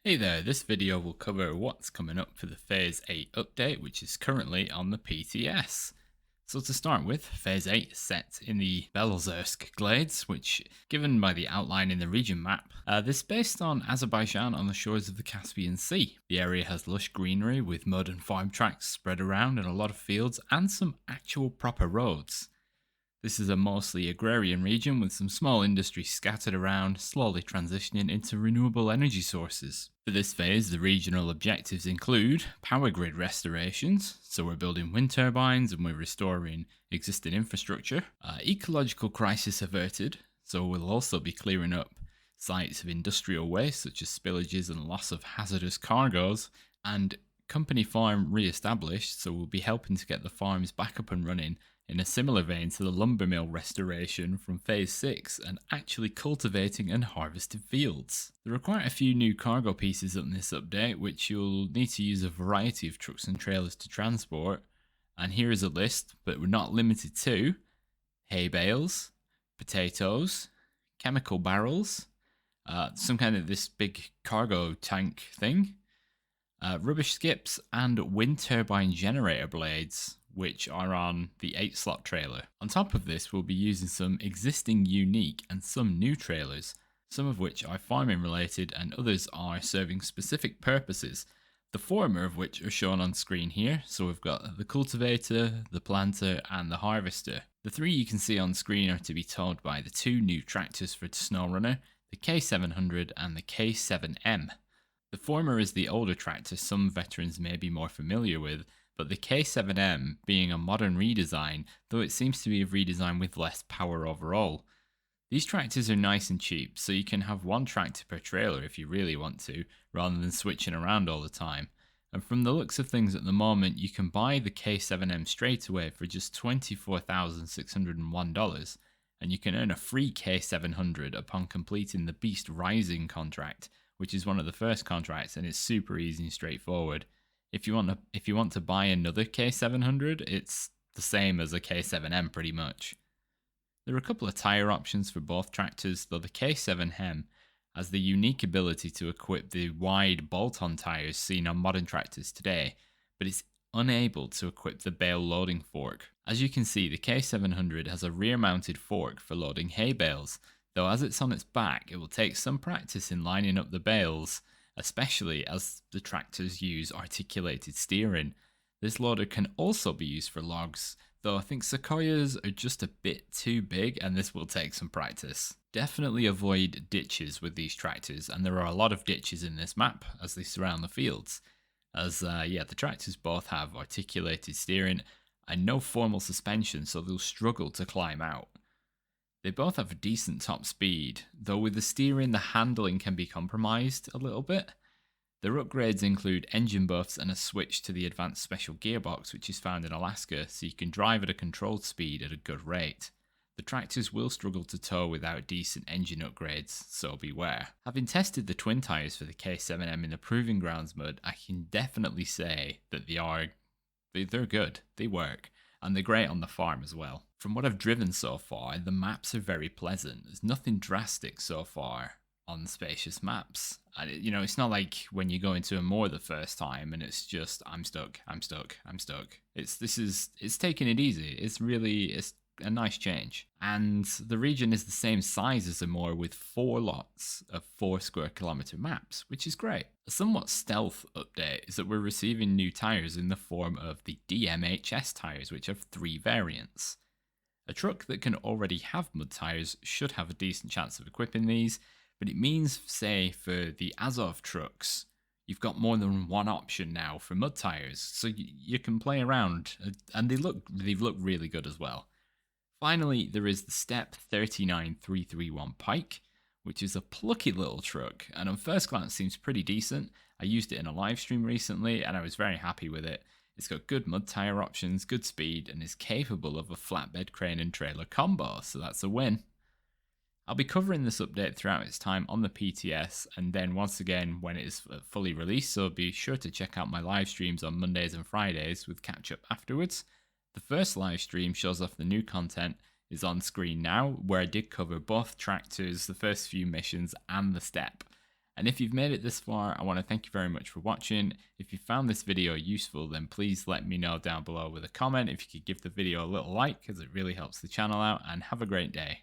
Hey there, this video will cover what's coming up for the Phase 8 update, which is currently on the PTS. So to start with, Phase 8 is set in the Belozersk Glades, which, given by the outline in the region map, this is based on Azerbaijan on the shores of the Caspian Sea. The area has lush greenery with mud and farm tracks spread around and a lot of fields and some actual proper roads. This is a mostly agrarian region with some small industries scattered around, slowly transitioning into renewable energy sources. For this phase, the regional objectives include power grid restorations, so we're building wind turbines and we're restoring existing infrastructure, ecological crisis averted, so we'll also be clearing up sites of industrial waste such as spillages and loss of hazardous cargoes, and company farm re-established, so we'll be helping to get the farms back up and running in a similar vein to the lumber mill restoration from Phase 6 and actually cultivating and harvesting fields. There are quite a few new cargo pieces on this update which you'll need to use a variety of trucks and trailers to transport, and here is a list, but we're not limited to hay bales, potatoes, chemical barrels, some kind of this big cargo tank thing, rubbish skips, and wind turbine generator blades, which are on the 8 slot trailer. On top of this, we'll be using some existing unique and some new trailers, some of which are farming related and others are serving specific purposes, the former of which are shown on screen here. So we've got the cultivator, the planter, and the harvester. The three you can see on screen are to be towed by the two new tractors for Snowrunner, the K700 and the K7M. The former is the older tractor some veterans may be more familiar with, but the K7M being a modern redesign, though it seems to be a redesign with less power overall. These tractors are nice and cheap, so you can have one tractor per trailer if you really want to, rather than switching around all the time. And from the looks of things at the moment, you can buy the K7M straight away for just $24,601, and you can earn a free K700 upon completing the Beast Rising contract, which is one of the first contracts and it's super easy and straightforward. If you want to buy another K700, it's the same as a K7M pretty much. There are a couple of tyre options for both tractors, though the K7M has the unique ability to equip the wide bolt-on tyres seen on modern tractors today, but it's unable to equip the bale loading fork. As you can see, the K700 has a rear-mounted fork for loading hay bales, though as it's on its back, it will take some practice in lining up the bales, especially as the tractors use articulated steering. This loader can also be used for logs, though I think sequoias are just a bit too big and this will take some practice. Definitely avoid ditches with these tractors, and there are a lot of ditches in this map as they surround the fields. As the tractors both have articulated steering and no formal suspension, so they'll struggle to climb out. They both have a decent top speed, though with the steering the handling can be compromised a little bit. Their upgrades include engine buffs and a switch to the advanced special gearbox which is found in Alaska, so you can drive at a controlled speed at a good rate. The tractors will struggle to tow without decent engine upgrades, so beware. Having tested the twin tyres for the K7M in the Proving Grounds mode, I can definitely say that they're good, they work, and they're great on the farm as well. From what I've driven so far, the maps are very pleasant. There's nothing drastic so far on spacious maps. And it's not like when you go into a moor the first time and it's just I'm stuck. It's taking it easy. It's a nice change. And the region is the same size as a moor with 4 lots of 4 square kilometer maps, which is great. A somewhat stealth update is that we're receiving new tyres in the form of the DMHS tyres, which have 3 variants. A truck that can already have mud tyres should have a decent chance of equipping these, but it means, say, for the Azov trucks, you've got more than one option now for mud tyres, so you can play around, and they've looked really good as well. Finally, there is the Step 39331 Pike, which is a plucky little truck, and on first glance seems pretty decent. I used it in a live stream recently, and I was very happy with it. It's got good mud tyre options, good speed, and is capable of a flatbed crane and trailer combo, so that's a win. I'll be covering this update throughout its time on the PTS, and then once again when it is fully released, so be sure to check out my live streams on Mondays and Fridays with catch up afterwards. The first live stream shows off the new content is on screen now, where I did cover both tractors, the first few missions, and the step. And if you've made it this far, I want to thank you very much for watching. If you found this video useful, then please let me know down below with a comment. If you could give the video a little like, because it really helps the channel out, and have a great day.